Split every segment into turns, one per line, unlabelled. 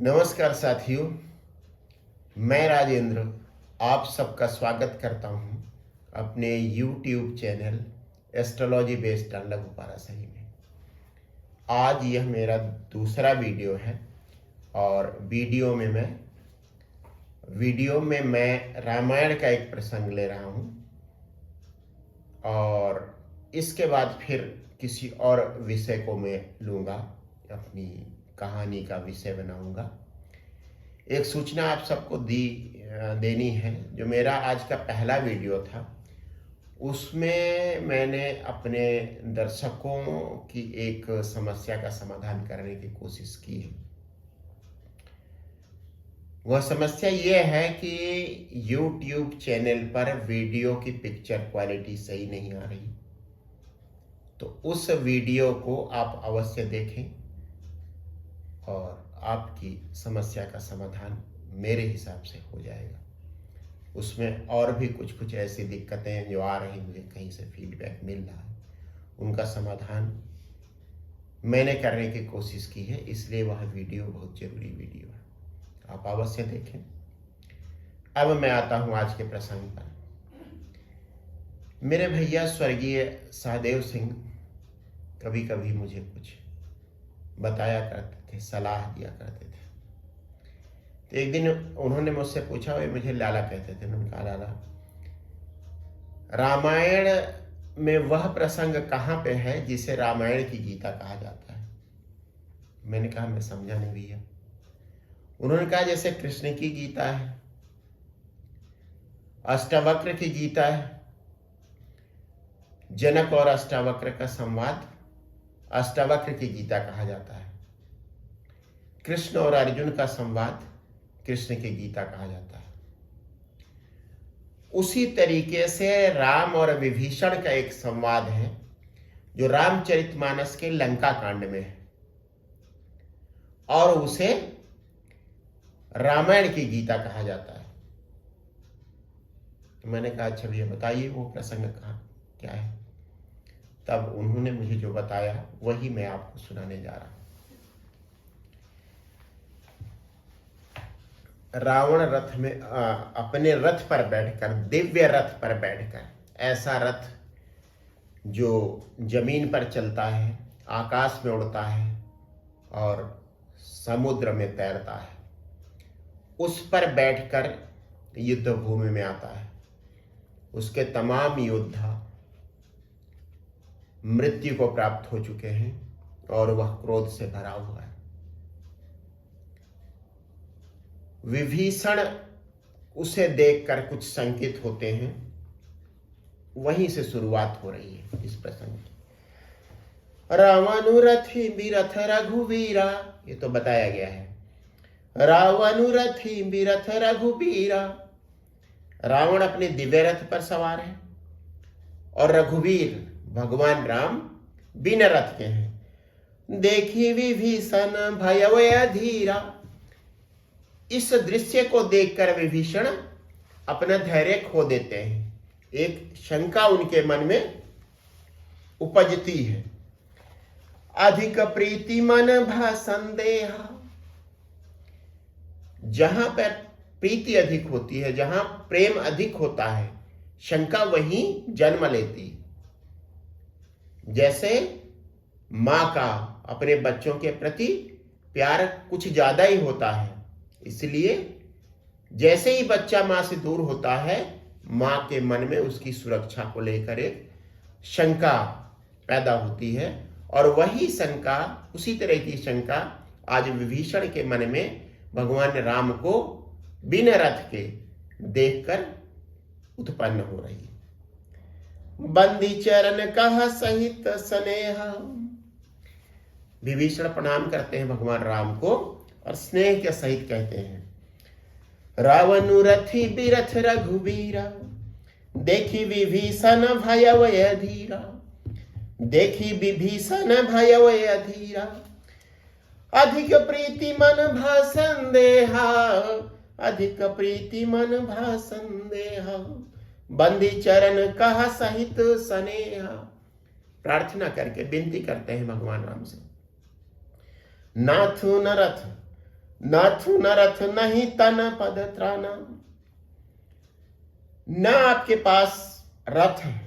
नमस्कार साथियों, मैं राजेंद्र आप सबका स्वागत करता हूं अपने YouTube चैनल एस्ट्रोलॉजी बेस्ड लघु पाराशरी में। आज यह मेरा दूसरा वीडियो है और वीडियो में मैं रामायण का एक प्रसंग ले रहा हूं और इसके बाद फिर किसी और विषय को मैं लूँगा, अपनी कहानी का विषय बनाऊंगा। एक सूचना आप सबको देनी है। जो मेरा आज का पहला वीडियो था उसमें मैंने अपने दर्शकों की एक समस्या का समाधान करने की कोशिश की है। वह समस्या ये है कि YouTube चैनल पर वीडियो की पिक्चर क्वालिटी सही नहीं आ रही, तो उस वीडियो को आप अवश्य देखें और आपकी समस्या का समाधान मेरे हिसाब से हो जाएगा। उसमें और भी कुछ ऐसी दिक्कतें जो आ रही, मुझे कहीं से फीडबैक मिल रहा है, उनका समाधान मैंने करने की कोशिश की है, इसलिए वह वीडियो बहुत जरूरी वीडियो है, आप अवश्य देखें। अब मैं आता हूं आज के प्रसंग पर। मेरे भैया स्वर्गीय सहदेव सिंह कभी कभी मुझे कुछ बताया करते थे, सलाह दिया करते थे। तो एक दिन उन्होंने मुझसे पूछा, वे मुझे लाला कहते थे। उन्होंने कहा, लाला, रामायण में वह प्रसंग कहाँ पे है जिसे रामायण की गीता कहा जाता है? मैंने कहा, मैं समझा नहीं भैया। उन्होंने कहा, जैसे कृष्ण की गीता है, अष्टावक्र की गीता है, जनक और अष्टावक्र का संवाद अष्टावक्र की गीता कहा जाता है। कृष्ण और अर्जुन का संवाद कृष्ण की गीता कहा जाता है। उसी तरीके से राम और विभीषण का एक संवाद है जो रामचरितमानस के लंका कांड में है और उसे रामायण की गीता कहा जाता है। तो मैंने कहा, अच्छा भैया बताइए वो प्रसंग कहाँ क्या है? तब उन्होंने मुझे जो बताया वही मैं आपको सुनाने जा रहा हूं। रावण रथ में अपने रथ पर बैठकर, दिव्य रथ पर बैठकर, ऐसा रथ जो जमीन पर चलता है, आकाश में उड़ता है और समुद्र में तैरता है, उस पर बैठकर युद्ध भूमि में आता है। उसके तमाम योद्धा मृत्यु को प्राप्त हो चुके हैं और वह क्रोध से भरा हुआ है। विभीषण उसे देखकर कुछ संकेत होते हैं। वहीं से शुरुआत हो रही है इस प्रसंग की। रावणुरथी बिरथ रघुवीरा, ये तो बताया गया है। रावणुरथी बिरथ रघुवीरा, रावण अपने दिव्य रथ पर सवार है और रघुवीर भगवान राम बिन रथ के हैं। देखी विभीषण भयवय धीरा, इस दृश्य को देखकर विभीषण अपना धैर्य खो देते हैं। एक शंका उनके मन में उपजती है। अधिक प्रीति मन भा संदेह, जहां पर प्रीति अधिक होती है, जहां प्रेम अधिक होता है, शंका वहीं जन्म लेती। जैसे मां का अपने बच्चों के प्रति प्यार कुछ ज्यादा ही होता है, इसलिए जैसे ही बच्चा मां से दूर होता है, मां के मन में उसकी सुरक्षा को लेकर एक शंका पैदा होती है। और वही शंका, उसी तरह की शंका आज विभीषण के मन में भगवान राम को बिन रथ के देखकर उत्पन्न हो रही है। बंदी चरण कहा सहित स्नेह, विभीषण प्रणाम करते हैं भगवान राम को और स्नेह के सहित कहते हैं, रावणु रथी बिरथ रघुबीरा, देखी विभीषण भयवय धीरा, देखी विभीषण भयवय धीरा, अधिक प्रीति मन भा संदेहा, अधिक प्रीति मन भा संदेहा, बंदी चरण कहा सहित स्नेहा। प्रार्थना करके विनती करते हैं भगवान राम से, नाथु न रथ नाथु न रथ नहीं तन पद त्राना। न आपके पास रथ है,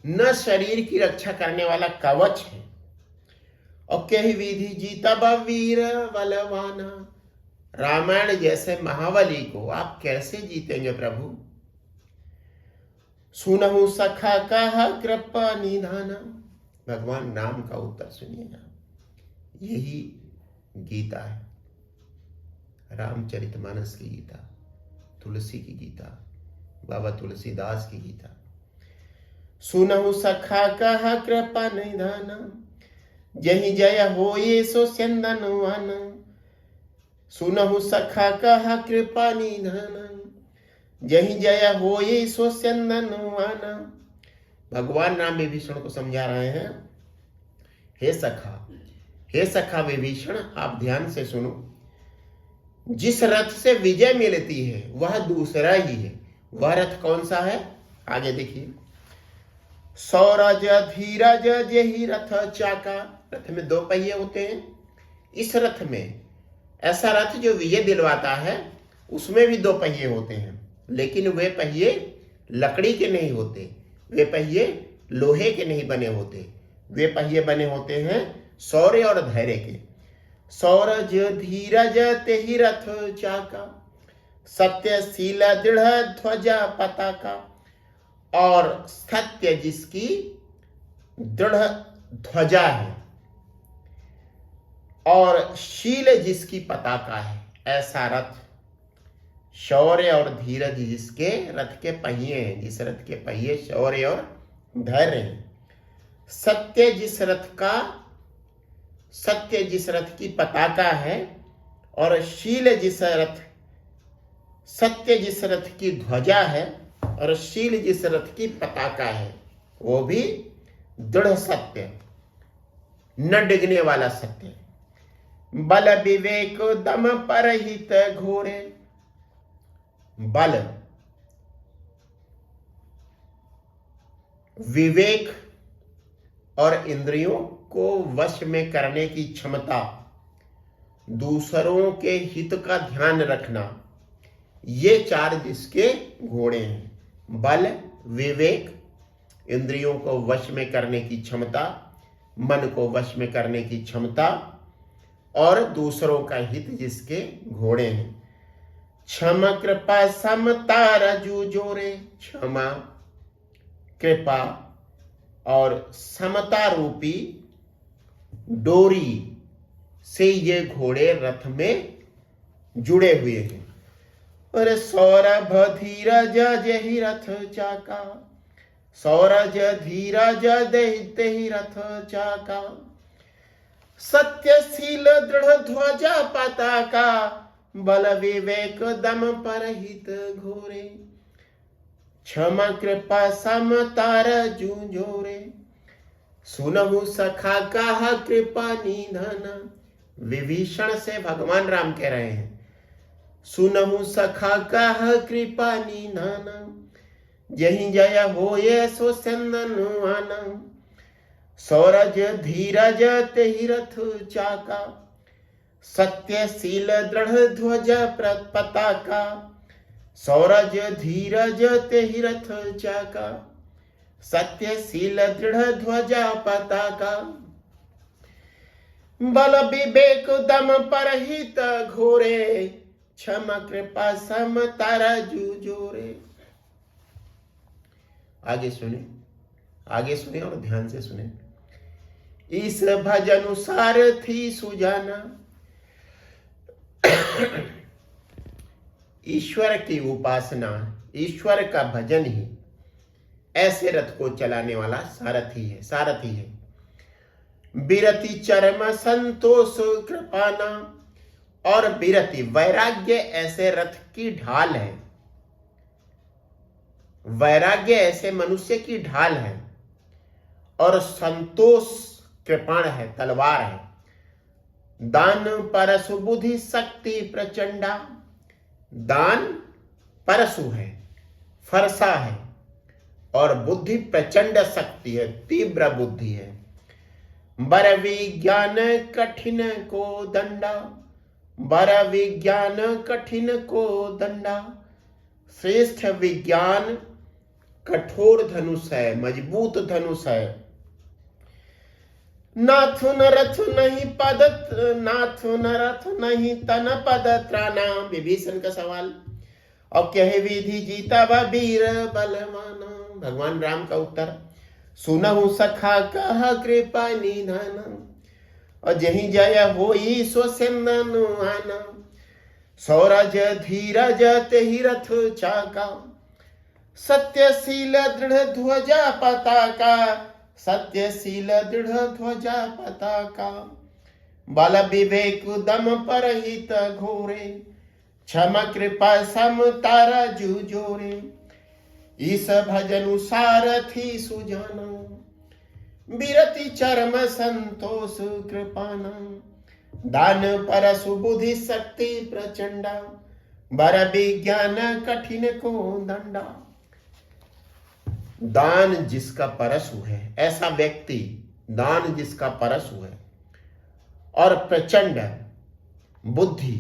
न शरीर की रक्षा करने वाला कवच है, और कही विधि जीता वीर बलवाना। रामायण जैसे महाबली को आप कैसे जीतेंगे प्रभु? सुनहु सखा कहा कृपा निधाना। भगवान राम का उत्तर सुनिएगा, यही गीता है, रामचरितमानस की गीता, तुलसी की गीता, बाबा तुलसीदास की गीता। सुनहु सखा कहा कृपा निधाना, जही जय होए सो स्यंदनवान। सुनहु सखा कहा कृपा निधाना, जही जय होए सो स्यंदनवान। भगवान राम विभीषण को समझा रहे हैं, हे सखा विभीषण, आप ध्यान से सुनो। जिस रथ से विजय मिलती है वह दूसरा ही है। वह रथ कौन सा है? आगे देखिए, सौरज धीरज जेहि रथ चाका। रथ में दो पहिए होते हैं। इस रथ में, ऐसा रथ जो विजय दिलवाता है, उसमें भी दो पहिए होते हैं, लेकिन वे पहिए लकड़ी के नहीं होते, वे पहिए लोहे के नहीं बने होते, वे पहिए बने होते हैं शौर्य और धैर्य के। सौरज धीरज तेहि रथ चाका, सत्यशील दृढ़ ध्वजा पताका। और सत्य जिसकी दृढ़ ध्वजा है और शील जिसकी पताका है, ऐसा रथ। शौर्य और धीरज जिसके रथ के पहिए हैं, जिस रथ के पहिए शौर्य और धैर्य हैं। सत्य जिस रथ की पताका है, और शील सत्य जिस रथ की ध्वजा है, और शील जिस रथ की पताका है, वो भी दृढ़ सत्य, न डिगने वाला सत्य। बल विवेक दम परहित घोरे। बल, विवेक और इंद्रियों को वश में करने की क्षमता, दूसरों के हित का ध्यान रखना, ये चार जिसके घोड़े हैं। बल, विवेक, इंद्रियों को वश में करने की क्षमता, मन को वश में करने की क्षमता, और दूसरों का हित जिसके घोड़े हैं। क्षमा कृपा समता रजू जोरे। क्षमा, कृपा और समता रूपी डोरी से ये घोड़े रथ में जुड़े हुए हैं। और सौरभ धीरज जेहि रथ चाका। सौरज धीरज देहि रथ चाका। सत्यशील दृढ़ ध्वजा पताका। बल विवेक दम परहित घोरे। क्षमा कृपा समता रजू जोरे। सुनहु सखा कहा कृपा निधाना। विभीषण से भगवान राम कह रहे हैं, सुनहु सखा कहा कृपा निधाना। यही जय होए सो स्यंदनवाना। सौरज धीरज तेहि रथ चाका। सत्यशील दृढ़ ध्वज पताका। सौरज धीरज तेहि रथ चाका। सत्यशील दृढ़ ध्वजा पताका। बल विवेक दम परहित घोरे। क्षमा कृपा समता रजू जोरे। आगे सुने और ध्यान से सुने। इस भजनुसार थी सुजाना। ईश्वर की उपासना, ईश्वर का भजन ही ऐसे रथ को चलाने वाला सारथी है। बिरति चरम संतोष कृपाना। और बिरति, वैराग्य ऐसे रथ की ढाल है। वैराग्य ऐसे मनुष्य की ढाल है, और संतोष कृपाण है, तलवार है। दान परशु बुद्धि शक्ति प्रचंडा। दान परशु है, फरसा है, और बुद्धि प्रचंड शक्ति है, तीव्र बुद्धि है। बर विज्ञान कठिन को दंडा, बर विज्ञान कठिन को दंडा। श्रेष्ठ विज्ञान कठोर धनुष है, मजबूत धनुष है। नाथु न रथ नहीं पद, नाथु न रथ नहीं तन पद त्राना। विभीषण का सवाल। और कहे विधि जीता व वीर बलवाना। भगवान राम का उत्तर, सुनहु सखा कहा कृपा निधाना, और जही जय होई सो सिंदनु आना। सौरज धीरज तेहि रथ चाका, सत्यशील दृढ़ ध्वजा पताका, सत्यशील दृढ़ ध्वजा पताका। बल विवेक दम परहित घोरे, क्षमा कृपा सम तारा जुजोरे। ईस भजनु सारथी सुजाना, बिरति चरम संतोष कृपाना। दान परसु बुद्धि शक्ति प्रचंडा, बर विज्ञान कठिन को दंडा। दान जिसका परशु है, ऐसा व्यक्ति, दान जिसका परशु है, और प्रचंड बुद्धि,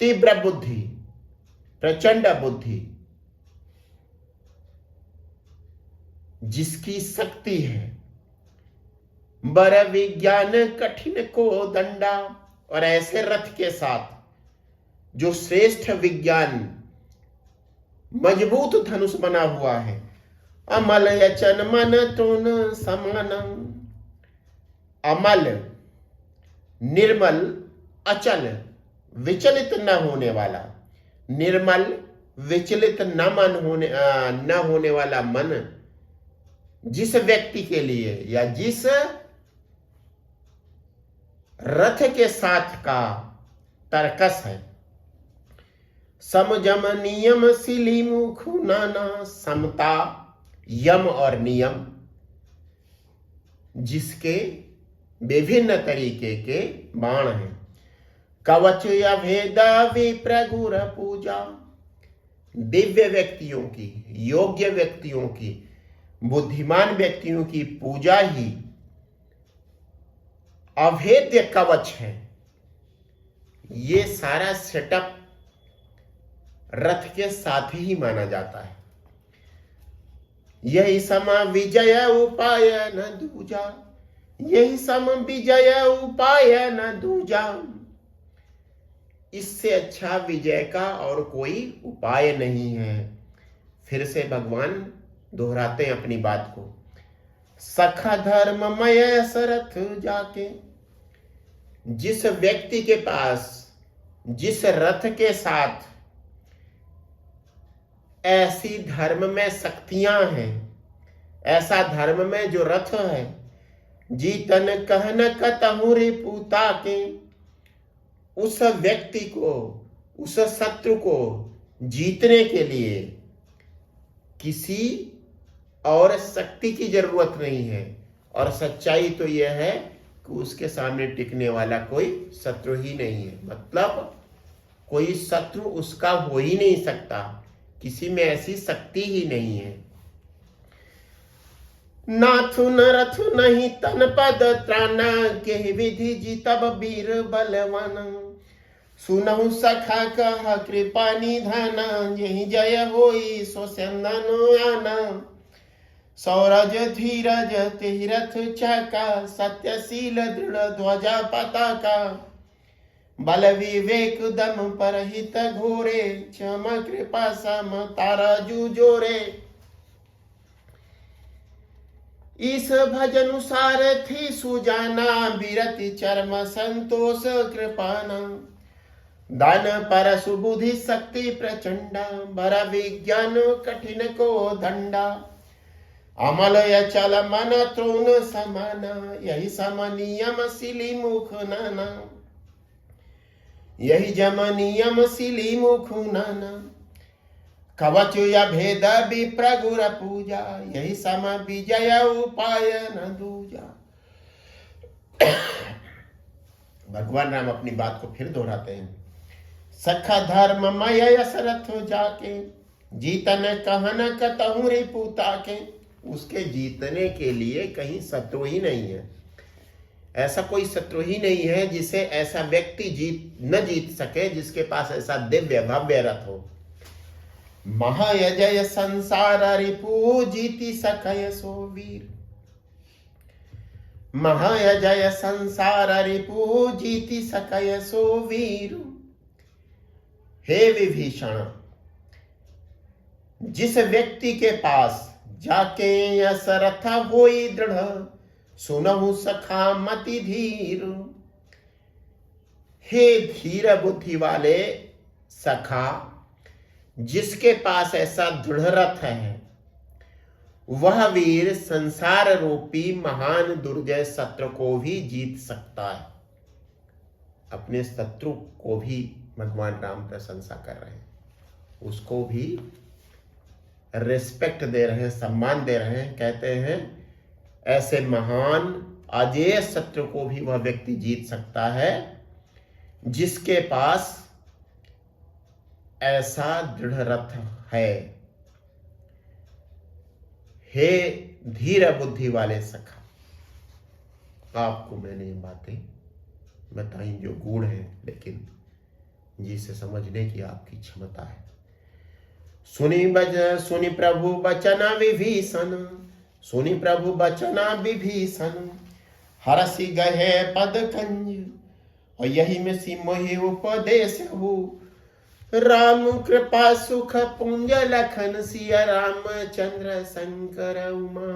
तीव्र बुद्धि, प्रचंड बुद्धि, जिसकी शक्ति है। बर विज्ञान कठिन को दंडा, और ऐसे रथ के साथ जो श्रेष्ठ विज्ञान, मजबूत धनुष बना हुआ है। अमल यचन मन तोन समानम, अमल निर्मल, अचल विचलित न होने वाला, निर्मल विचलित न होने वाला मन जिस व्यक्ति के लिए या जिस रथ के साथ का तर्कस है। समजम नियम सिली मुख नाना, समता यम और नियम जिसके विभिन्न तरीके के बाण हैं। कवच या भेदा विप्रगुर पूजा, दिव्य व्यक्तियों की, योग्य व्यक्तियों की, बुद्धिमान व्यक्तियों की पूजा ही अभेद्य कवच है। ये सारा सेटअप रथ के साथ ही माना जाता है। यही सम विजय उपाय न दूजा, यही सम विजय उपाय न दूजा। इससे अच्छा विजय का और कोई उपाय नहीं है। फिर से भगवान दोहराते हैं अपनी बात को। सखा धर्ममय सरथ जाके, जिस व्यक्ति के पास, जिस रथ के साथ ऐसी धर्म में शक्तियां हैं, ऐसा धर्म में जो रथ है। जीतन कहन कतहु रिपुता के, उस व्यक्ति को, उस शत्रु को जीतने के लिए किसी और शक्ति की जरूरत नहीं है। और सच्चाई तो यह है कि उसके सामने टिकने वाला कोई शत्रु ही नहीं है। मतलब कोई शत्रु उसका हो ही नहीं सकता, किसी में ऐसी शक्ति ही नहीं है। नाथु न रथु नहीं तन पद त्राना, के विधि जीतब वीर बलवाना। सुनहु सखा कहा कृपा निधाना, यही जय होई सो संदनु आना। सौरज धीरज तेहि रथ चाका, सत्यशील दृढ़ ध्वजा पताका। बल विवेक दम परहित घोरे, क्षमा कृपा सम तारा जुजोरे। इस भजनु सारथी सुजाना, बिरति चरम संतोष कृपाना। दान परसु बुद्धि शक्ति प्रचंडा, बर विज्ञान कठिन को दंडा। अमल अचल मन तृण समाना, यही सम नियम सिली मुख नाना। यही जम नियम सिली मुख नाना। कवच या भेद विप्रगुर पूजा, यही सम विजय उपाय न दूजा। भगवान राम अपनी बात को फिर दोहराते हैं। सखा धर्ममय सरथ जाके, जीतन कहन कतहु रिपुता के। उसके जीतने के लिए कहीं शत्रु ही नहीं है। ऐसा कोई शत्रु ही नहीं है जिसे ऐसा व्यक्ति जीत सके, जिसके पास ऐसा दिव्य भव्य रथ हो। महायजय संसार रिपु जीति सकय सो वीर। महायजय संसार रिपु जीति सकय सो वीर। हे विभीषण, जिस व्यक्ति के पास जाके यस रथ होई दृढ़, सुनहु सखा मति धीर। हे धीर बुद्धि वाले सखा, जिसके पास ऐसा दृढ़ रथ है, वह वीर संसार रूपी महान दुर्जय शत्रु को भी जीत सकता है। अपने शत्रु को भी भगवान राम प्रशंसा कर रहे हैं, उसको भी रिस्पेक्ट दे रहे हैं, सम्मान दे रहे हैं। कहते हैं ऐसे महान अजेय शत्रु को भी वह व्यक्ति जीत सकता है जिसके पास ऐसा दृढ़ रथ है। हे धीर बुद्धि वाले सखा, आपको मैंने ये बातें बताई जो गूढ़ है, लेकिन जिसे समझने की आपकी क्षमता है। सुनि प्रभु बचना विभीषण, सुनि प्रभु बचना विभीषण। हरसि गहे पद कंज, और यही में सी मोहि उपदेश हो। राम कृपा सुख पुंज लखन सिया रामचंद्र शंकर उमा।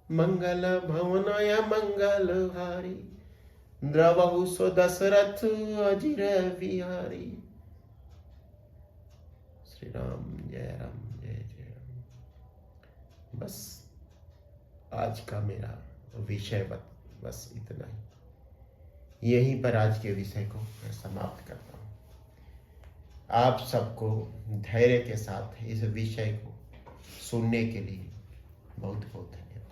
मंगल भवनय मंगल हारी, द्रवहु सो दशरथ अजिर बिहारी। श्री राम जय राम जय जय राम। बस आज का मेरा विषय बस इतना ही। यहीं पर आज के विषय को मैं समाप्त करता हूँ। आप सबको धैर्य के साथ इस विषय को सुनने के लिए बहुत बहुत धन्यवाद।